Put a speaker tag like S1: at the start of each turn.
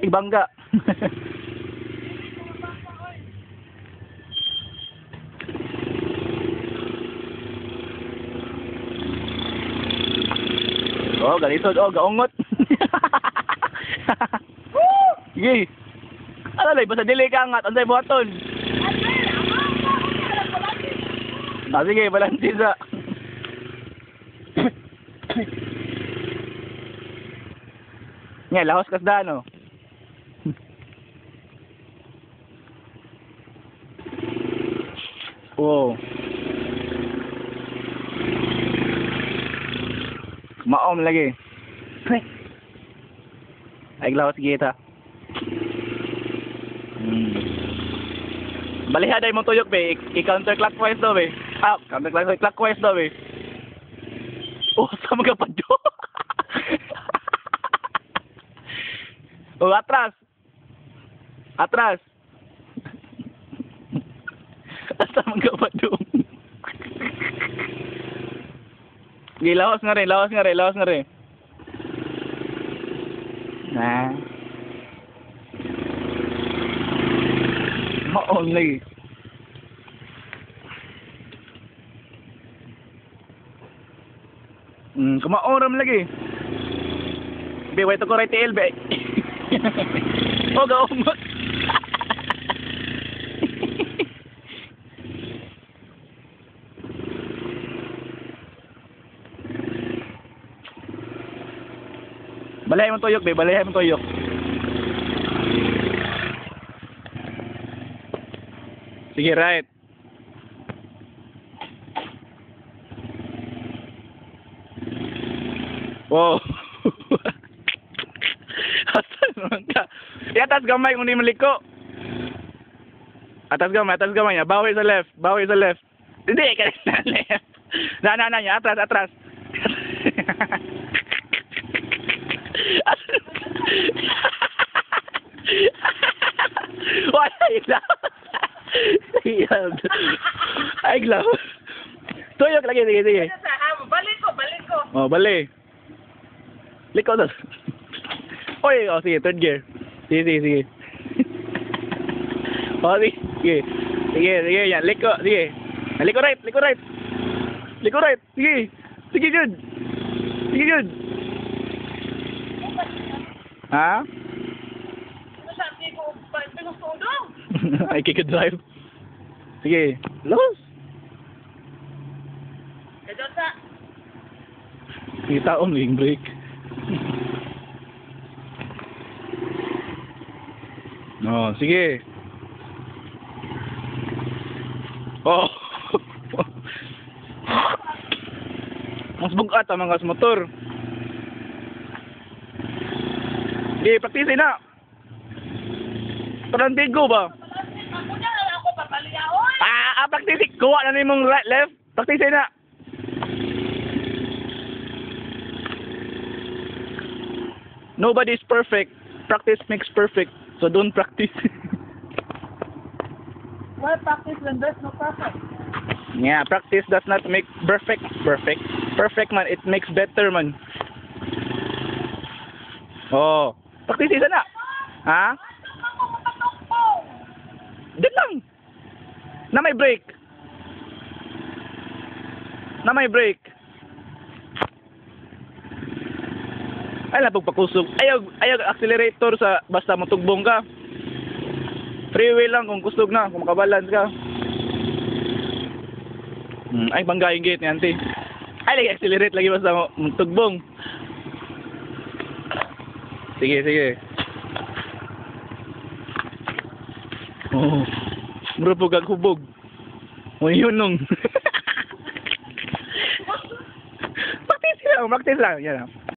S1: ibangga. Oh, galisod. Oh, gaungot. Sige. Ano lang, basta dili ka angat. Ansay buhaton. Ah, sige, balansi sa. Nga, lahos kas da, no? Wow. Maom lagi. Ay, lahos kita. Balihaday mong tuyok, be. I-counterclockwise daw, be. Ah, counterclockwise daw, be. Oh, sa mga padyo. Oh, atras. Atras. Sa mga padyo. Sige, lahos nga rin. Nah. Maon lagi. Kumaoram lagi. Be, wait ko right TL, be. Oh, gaumot. Balahay mo tuyok, be. Balahay mo tuyok. Sige, right. Wow. Asan naman ka? Atas gamay kung di maliko. Atas gamay. Bawi sa left. Hindi, ka na left. Na, atras. Wala, iglaw. Ay, iglaw. Tuyok lagi, sige.
S2: Balik ko.
S1: Oh, balik. Liko na. Oy, oh, sige, third gear. Sige. Oh, sige, yan, liko, sige. Liko right. Sige, good. Ha?
S2: Sabi ko, pinusudong.
S1: Ay, kika-drive. Sige, los.
S2: Ito sa...
S1: Kita yung brake. No, sige. Oh. Mas bugat ang mga motor. Di, praktisin na. Parang bigo ba?
S2: Ako na lang ako papaliyaon.
S1: Praktisin. Kuha na mong right, left. Praktisin na. Nobody is perfect. Practice makes perfect. So don't practice.
S2: Why practice when there's no perfect?
S1: Yeah, practice does not make perfect. Perfect man, it makes better man. Oh, practice isa na. Ha? Din lang. Na may break. Ay, napagpakusog. Ayaw accelerator sa basta matugbong ka. Freeway lang kung kusog na, kung makabalance ka. Ay, bangga yung gate ni auntie. Ay, lagi accelerate lagi basta matugbong. Sige. Oh, murupog ang hubog. Yun nung. Practice lang. Yan.